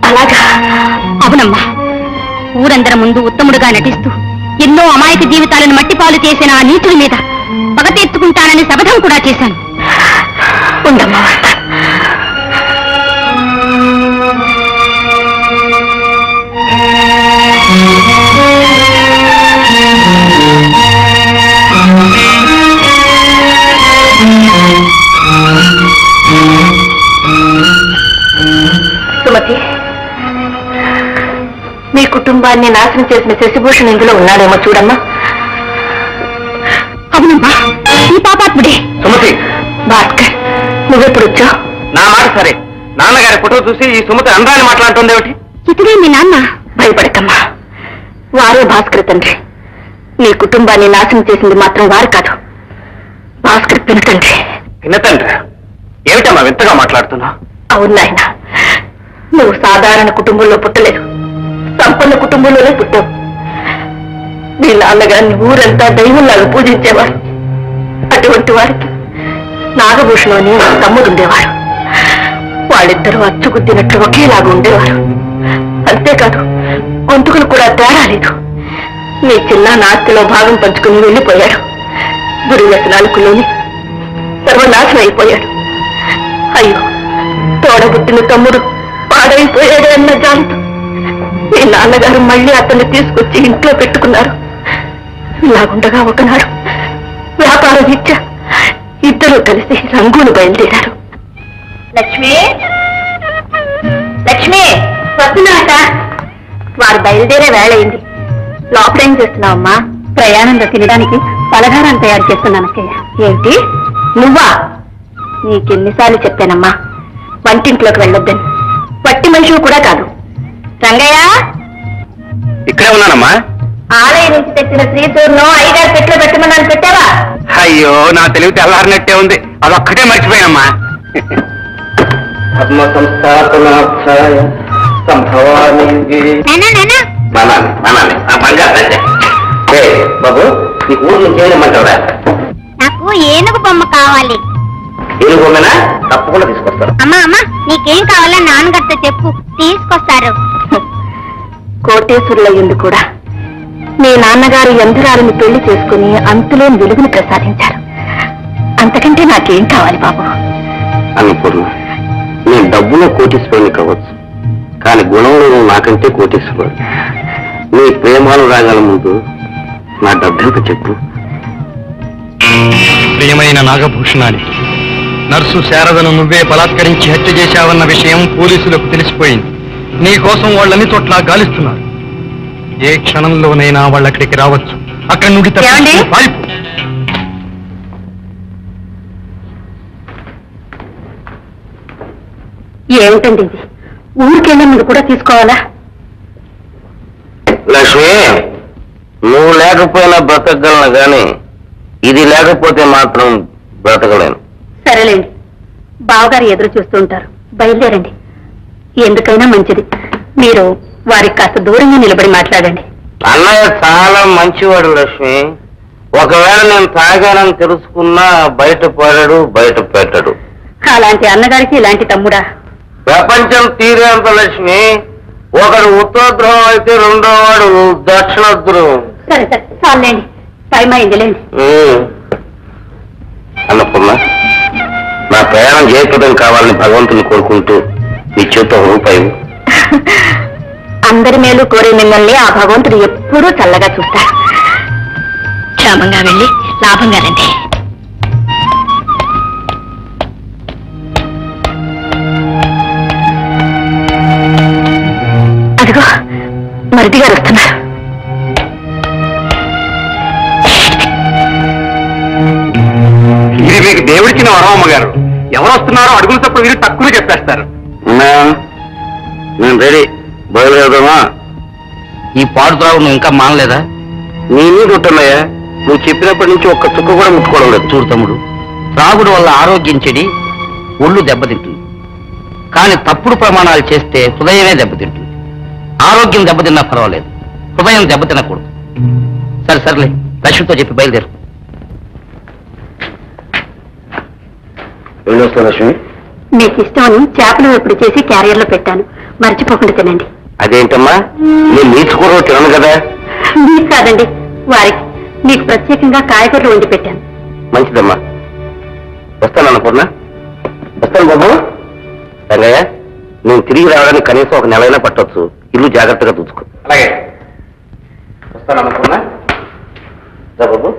అలాగా? అవునమ్మా. ఊరందరి ముందు ఉత్తముడుగా నటిస్తూ ఎన్నో అమాయక జీవితాలను మట్టిపాలు చేసిన ఆ నీచుడి మీద పగ తీర్చుకుంటానని శపథం కూడా చేశాను. ఉండమ్మా. సుమతి, మీ కుటుంబాన్ని నాశనం చేసిన శశిభూషణ్ ఇందులో ఉన్నాడేమో చూడమ్మా. అవునమ్మా, ఈ పాపాత్ముడే. సుమతి, భాస్కర్, నువ్వెప్పుడు వచ్చావు? నా మాట సరే. నాన్నగారి ఫోటో చూసి ఈ సుమతి అందాన్ని మాట్లాడుతుందేమిటి? ఇతడే మీ నాన్న. భయపడకమ్మా, వారే భాస్కర్ తండ్రి. మీ కుటుంబాన్ని నాశనం చేసింది మాత్రం వారు కాదు, భాస్కర్ పినతండ్రి. పినతండ్రి? ఏమిటమ్మా వింతగా మాట్లాడుతున్నావు? అవును నాయన, నువ్వు సాధారణ కుటుంబంలో పుట్టలేదు, సంపన్న కుటుంబంలోనే పుట్టావు. మీ నాన్నగారిని ఊరంతా దైవంలాగా పూజించేవారు. అటువంటి వారికి నాగభూషణం అని తమ్ముడు ఉండేవారు. వాళ్ళిద్దరూ అచ్చుగుద్దినట్లు ఒకేలాగా ఉండేవారు. అంతేకాదు, గొంతుకులు కూడా తేడా లేదు. మీ చిన్న నాస్తిలో భాగం పంచుకుని వెళ్ళిపోయాడు. దుర్వ్యసనాలకు లోని సర్వనాశనం అయిపోయాడు. అయ్యో, తోడబుట్టిన తమ్ముడు పాడైపోయాడే అన్న జాలితో మీ నాన్నగారు మళ్ళీ అతన్ని తీసుకొచ్చి ఇంట్లో పెట్టుకున్నారు. ఇలాగుండగా ఒకనాడు వ్యాపార రీత్యా ఇద్దరూ కలిసి రంగూలు బయలుదేరారు. లక్ష్మి, లక్ష్మి వస్తున్నాట. వారు బయలుదేరే వేళయింది. లోపలేం చేస్తున్నావమ్మా? ప్రయాణంలో తినడానికి పలహారం తయారు చేస్తున్నాను అక్కయ్య. ఏంటి, నువ్వా? నీకెన్నిసార్లు చెప్పానమ్మా వంటింట్లోకి వెళ్ళొద్దని. పట్టి మనిషివి కూడా కాదు. రంగయ్య, ఇక్కడే ఉన్నానమ్మా. ఆలయం నుంచి తెచ్చిన శ్రీతూర్ను 5 పెట్లో పెట్టమన్నాను, పెట్టావా? అయ్యో, నా తెలివి తెల్లారినట్టే ఉంది. అదొక్కటే మర్చిపోయానమ్మా. పద్మ సంస్థాపనార్థాయ సంభవామి. బాబు, నీకు ఊరు నుంచి ఏమంటావురా? నాకు ఏనుగు బొమ్మ కావాలి. ఏనుగు బొమ్మనా? తప్పకుండా తీసుకొస్తాను. అమ్మా అమ్మా, నీకేం కావాలో నాన్నగారితో చెప్పు, తీసుకొస్తారు. కోటేశ్వరులయ్యింది కూడా మీ నాన్నగారు యంత్రాలను పెళ్లి చేసుకుని అంతులేని వెలుగును ప్రసాదించారు. అంతకంటే నాకేం కావాలి బాబు? అన్నపూర్ణ, నేను డబ్బులో కోటీశ్వరుని కావచ్చు, కానీ గుణంలో నువ్వు నాకంటే కోటీశ్వరుడు. నీ ప్రేమానురాగాల ముందు నా డబ్బెంత చెప్పు. ప్రియమైన నాగభూషణానికి, నర్సు శారదను నువ్వే బలాత్కరించి హత్య చేశావన్న విషయం పోలీసులకు తెలిసిపోయింది. నీ కోసం వాళ్ళని చోట్ల గాలిస్తున్నారు. ఏ క్షణంలోనైనా వాళ్ళక్కడికి రావచ్చు. అక్కడి నుండి ఏమిటండి ఇది? ఊరికెళ్ళే ముందు కూడా తీసుకోవాలా? లక్ష్మి, నువ్వు లేకపోయినా బ్రతకగలను గాని ఇది లేకపోతే మాత్రం బ్రతకలేను. సరేలేండి, బావగారు ఎదురు చూస్తూ ఉంటారు. బయలుదేరండి. ఎందుకైనా మంచిది మీరు వారికి కాస్త దూరంగా నిలబడి మాట్లాడండి. అన్నయ్య చాలా మంచివాడు లక్ష్మి. ఒకవేళ నేను తాగానని తెలుసుకున్నా బయట పడడు, బయట పెట్టడు. అలాంటి అన్నగారికి ఇలాంటి తమ్ముడా? ప్రపంచం తీరేంత లక్ష్మి. ఒకడు ఉత్తర ధ్రువం అయితే రెండో వాడు దక్షిణ ధ్రువం. సరే సరే, చాలండి, టైం అయిందిలేండి. అన్నపూర్ణ, నా ప్రయాణం జయప్రదం కావాలని భగవంతుని కోరుకుంటూ నీ చేతితో రూపాయి. అందరి మేలు కోరే మిమ్మల్ని ఆ భగవంతుడు ఎప్పుడూ చల్లగా చూస్తాడు. క్షేమంగా వెళ్ళి లాభంగా రండి. అదిగో మరిది గారు వస్తున్నారు. ఇది మీకు దేవుడిచ్చిన వరమమ్మ గారు. ఎవరు వస్తున్నారో అడుగులు తప్పుడు మీరు తక్కువ చెప్పేస్తారు. నేను రెడీ, బయలుదేరదామా? ఈ పాడు త్రావు నువ్వు ఇంకా మానలేదా? నీ మీద ఉంటున్నాయా? నువ్వు చెప్పినప్పటి నుంచి ఒక్క చుక్క కూడా ముట్టుకోవడం లేదు. చూడు తమ్ముడు, త్రాగుడు వల్ల ఆరోగ్యం చెడి ఒళ్ళు దెబ్బతింటుంది. కానీ తప్పుడు ప్రమాణాలు చేస్తే హృదయమే దెబ్బతింటుంది. ఆరోగ్యం దెబ్బతిన్నా పర్వాలేదు, హృదయం దెబ్బతినకూడదు. సరే సర్లే, లక్ష్మితో చెప్పి బయలుదేరు. మీకు ఇష్టమని చేపలు ఎప్పుడు చేసి క్యారియర్లో పెట్టాను. మర్చిపోకుండా తినండి. అదేంటమ్మా, నేను నీచుకూర తినను కదా. మీకు కాదండి, వారికి. మీకు ప్రత్యేకంగా కాయగూరలు వండి పెట్టాను. మంచిదమ్మా. వస్తాను అన్నపూర్ణ. వస్తాను బాబు. రంగయ్య, నేను తిరిగి రావడానికి కనీసం ఒక నెలైనా పట్టొచ్చు. ఇల్లు జాగ్రత్తగా చూసుకో. అలాగే. వస్తాను అన్నపూర్ణ. బాబు.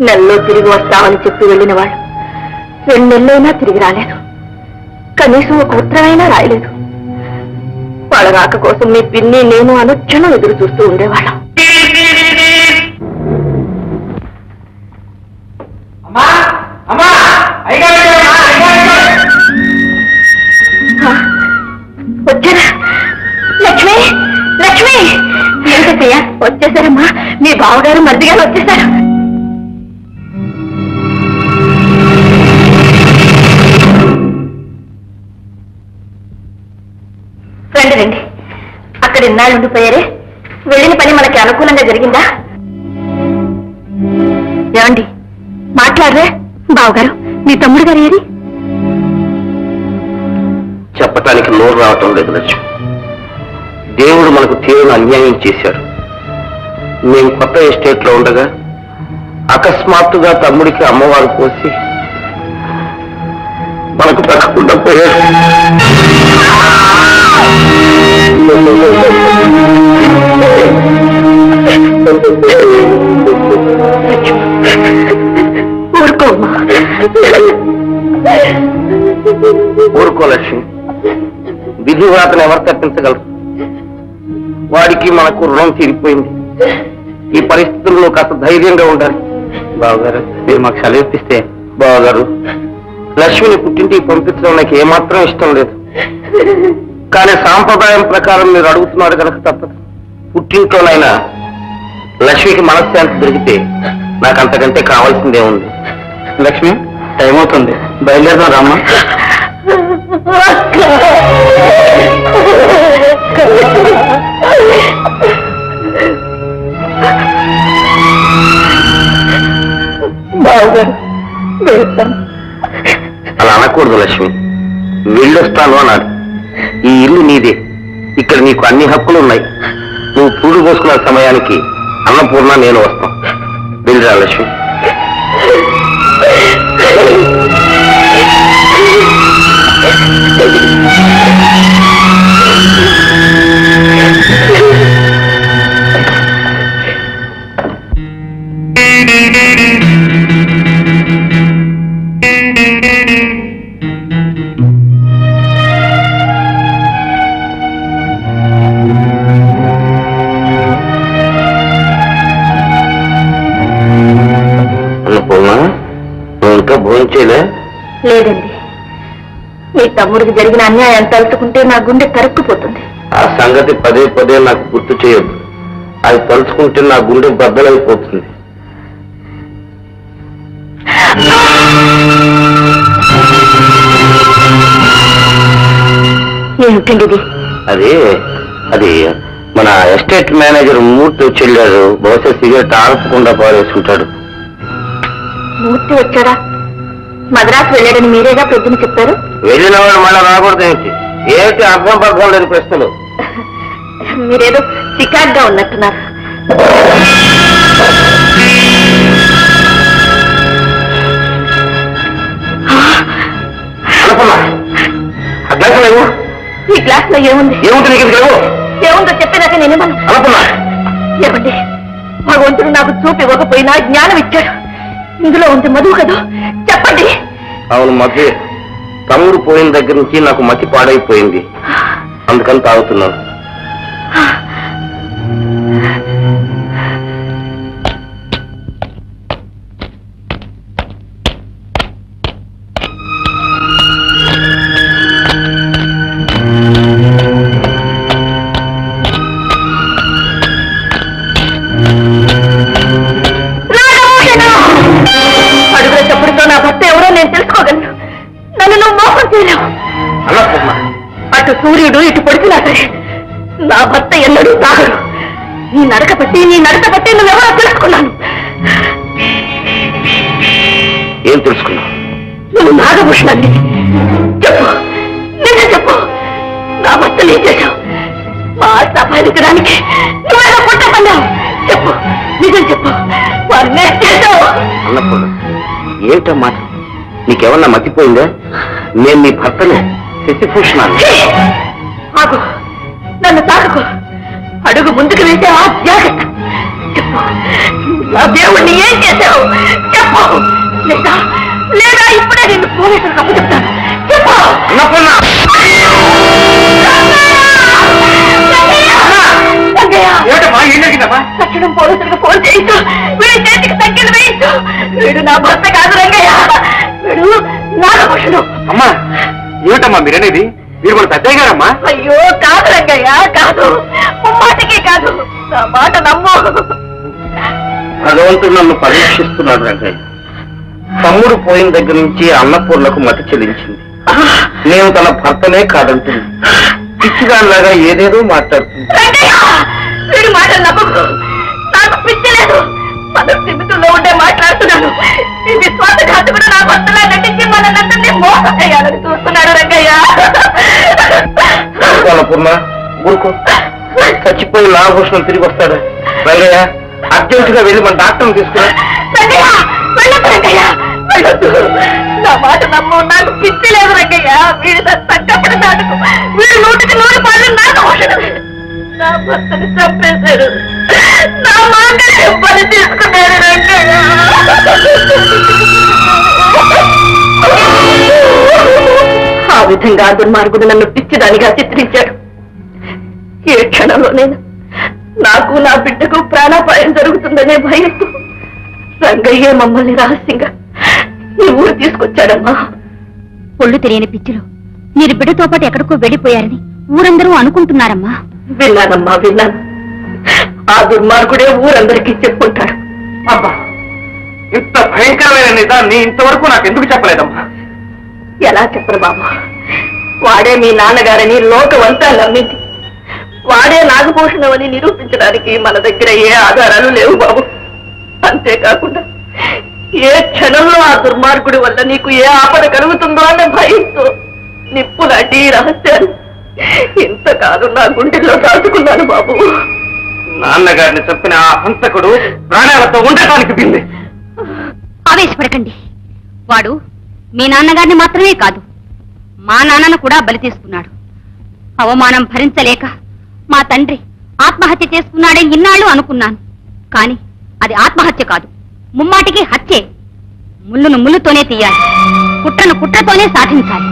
నెలలో తిరిగి వస్తామని చెప్పి వెళ్ళిన వాళ్ళు 2 నెలలైనా తిరిగి రాలేదు. కనీసం ఒక ఉత్తరమైనా రాయలేదు. వాళ్ళ రాక కోసం మీ పిన్ని నేను అనుక్షణం ఎదురు చూస్తూ ఉండేవాళ్ళం. వచ్చారా? లక్ష్మి, లక్ష్మి! ఏమిటయ్యా వచ్చేసారమ్మా? మీ బావగారు మర్దిగారు వచ్చేసారు. రండి రండి. అక్కడ ఇన్నాళ్ళు ఉండిపోయారే, వెళ్ళిన పని మనకి అనుకూలంగా జరిగిందా? ఏమండి మాట్లాడరే? బావగారు, మీ తమ్ముడు గారు ఏది? చెప్పటానికి నోరు రావటం లేదు లక్ష్మి. దేవుడు మనకు తీవ్ర అన్యాయం చేశాడు. మేము కొత్త ఎస్టేట్ లో ఉండగా అకస్మాత్తుగా తమ్ముడికి అమ్మవారు పోసి మనకు దక్కకుండా పోయాడు. ఊరుకో లక్ష్మి. విధివ్రాతను ఎవరు తప్పించగలరు? వాడికి మనకు రుణం తీరిపోయింది. ఈ పరిస్థితుల్లో కాస్త ధైర్యంగా ఉండాలి. బావగారు, మీరు మాకు సెలవు ఇప్పిస్తే. బావగారు, లక్ష్మిని పుట్టింటికి పంపించడం నాకు ఏమాత్రం ఇష్టం లేదు. కానీ సాంప్రదాయం ప్రకారం మీరు అడుగుతున్నారు కనుక తప్పదు. పుట్టింట్లోనైనా లక్ష్మికి మనశ్శాంతి దొరికితే నాకు అంతకంటే కావాల్సిందే ఉంది. లక్ష్మి, టైం అవుతుంది, బయలుదేరదాం రామ్మా. అలా అనకూడదు లక్ష్మి. వెళ్ళొస్తాను అన్నాడు. ఈ ఇల్లు నీదే. ఇక్కడ నీకు అన్ని హక్కులు ఉన్నాయి. నువ్వు పూడు పోసుకున్న సమయానికి అన్నపూర్ణ నేను వస్తాం. వెళ్ళిరా లక్ష్మి. లేదండి, మీ తమ్ముడికి జరిగిన అన్యాయం తలుచుకుంటే నా గుండె తరుక్కుపోతుంది. ఆ సంగతి పదే పదే నాకు గుర్తు చేయొద్దు. అది తలుచుకుంటే నా గుండె బద్దలైపోతుంది. ఏమిటండి ఇది? అది మన ఎస్టేట్ మేనేజర్ మూర్తి వచ్చి వెళ్ళాడు. బహుశా సిగరెట్ ఆర్పకుండా పారేసుకుంటాడు. మూర్తి వచ్చాడా? మద్రాసు వెళ్ళాడని మీరేగా పొద్దున చెప్పారు. వెళ్ళిన వాడు మళ్ళా రాకూడదు ఏమిటి? ఏమిటి అర్థం పర్థం లేని ప్రశ్నలు? మీరేదో చికాగ్గా ఉన్నట్టున్నారు. ఈ గ్లాస్ లో ఏముంది? ఏముందో చెప్పేదాకా నేనేమను. ఏమండి, భగవంతుడు నాకు చూపు ఇవ్వకపోయినా జ్ఞానం ఇచ్చాడు. ఇందులో ఉంది మధువు కదా, చెప్పండి. అవును, మధ్య తమ్ముడు పోయిన దగ్గర నుంచి నాకు మతి పాడైపోయింది. అందుకని తాగుతున్నాను. అడుగుల చప్పుడుతో నా భర్త ఎవరో నేను తెలుసుకోగలను. నన్ను నువ్వు మోసం చేయలేవు. అటు సూర్యుడు ఇటు పొడిచినా సరే నా భర్త ఎన్నడూ తాగడు. నీ నడక బట్టి నువ్వెవరో తెలుసుకున్నాను. ఏం తెలుసుకున్నావు? నువ్వు నాగభూషణాన్ని చెప్పు, నిజం చెప్పు. నా భర్తలు ఏం చేశావు? మా సఫాయించడానికి నువ్వేదో పుట్టమన్నావు. చెప్పు, నిజం చెప్పు. వారిని చేశావు. అన్నప్పుడు ఏమిటో మాట? నీకేమన్నా మతిపోయిందా? నేను నీ భర్తను, శశిభూషణాన్ని. ఆగు, నన్ను తాకు. అడుగు ముందుకు వేసే ఆ జాగ్రత్త. చెప్పు, నా దేవుణ్ణి ఏం చేశావు? చెప్పు. లేదా లేదా ఇప్పుడే నిన్ను పోలీసులకు అప్పచెప్తాను. చెప్పు. తక్షణం పోలీసులకు ఫోన్ చేయించు. వీడి చేతికి సంఖ్యలు వేయించు. వీడు నా భర్త కాదు రంగయ్య, వీడు నాగభూషణుడు. అమ్మా, ఏమిటమ్మా మీరనేది? మీరు మన పెద్దయ్య గారమ్మా? అయ్యో కాదు రంగయ్య, కాదు. ముమ్మాటికి కాదు. నా మాట నమ్ము. భగవంతుడు నన్ను పరీక్షిస్తున్నాడు రంగయ్య. తమ్ముడు పోయిన దగ్గర నుంచి అన్నపూర్ణకు మతి చెల్లించింది. నేను తన భర్తనే కాదంటుంది. పిచ్చిదానిలాగా ఏదేదో మాట్లాడుతుంది. రంగయ్య, వీడి మాట నమ్మకు. నాకు పిచ్చి లేదు. మన స్థితిలో ఉండే మాట్లాడుతున్నాను. ఈ విశ్వాసఘాతకుడు నా భర్తలా నటించి మనల్ని మోసం చేయాలని చూస్తున్నాడు రంగయ్య. పూర్ణ ఊరుకో. చచ్చిపోయి నాగభూషణం తిరిగి వస్తాడా? రంగయ్య, అర్జెంటుగా వెళ్ళి మన డాక్టర్ని తీసుకురా. రంగయ్య, వెళ్ళొద్దు రంగయ్య, వెళ్ళొద్దు. నా మాట నమ్ము. నాకు పిచ్చి లేదు రంగయ్య. వీడి తగ్గప్పుడు నాటుకు. వీడు 100కి 100 నాగభూషణుడు. నా భర్తని చంపేశాడు. నా మాంగళ్యం బలి తీసుకున్నాడు రంగయ్య. ఆ విధంగా దుర్మార్గుడు నన్ను పిచ్చిదానిగా చిత్రించాడు. ఏ క్షణంలోనైనా నాకు నా బిడ్డకు ప్రాణాపాయం జరుగుతుందనే భయంతో రంగయ్యే మమ్మల్ని రహస్యంగా ఈ ఊరు తీసుకొచ్చాడమ్మా. ఒళ్ళు తెలియని పిచ్చిలో మీరు బిడ్డతో పాటు ఎక్కడికో వెళ్ళిపోయారని ఊరందరూ అనుకుంటున్నారమ్మా. విన్నానమ్మా, విన్నాను. ఆ దుర్మార్గుడే ఊరందరికీ చెప్పుకుంటాడు. అబ్బా, ఇంత భయంకరమైన నిజాన్ని ఇంతవరకు నాకు ఎందుకు చెప్పలేదమ్మా? ఎలా చెప్పరు బాబు? వాడే మీ నాన్నగారని లోకమంతా నమ్మింది. వాడే నాగభూషణం అని నిరూపించడానికి మన దగ్గర ఏ ఆధారాలు లేవు బాబు. అంతేకాకుండా ఏ క్షణంలో ఆ దుర్మార్గుడి వల్ల నీకు ఏ ఆపద కలుగుతుందో అన్న భయంతో నిప్పులాంటి రహస్యాన్ని ఇంతకాలం నా గుండెల్లో దాచుకున్నాను బాబు. నాన్నగారిని చంపిన ఆ హంతకుడు ప్రాణాలతో ఉండటానికి బింది. ఆవేశపడకండి. వాడు మీ నాన్నగారిని మాత్రమే కాదు, మా నాన్నను కూడా బలి తీసుకున్నాడు. అవమానం భరించలేక మా తండ్రి ఆత్మహత్య చేసుకున్నాడని ఇన్నాళ్ళు అనుకున్నాను. కాని అది ఆత్మహత్య కాదు, ముమ్మాటికి హత్యే. ముళ్ళును ముళ్ళుతోనే తీయాలి, కుట్రను కుట్రతోనే సాధించాలి.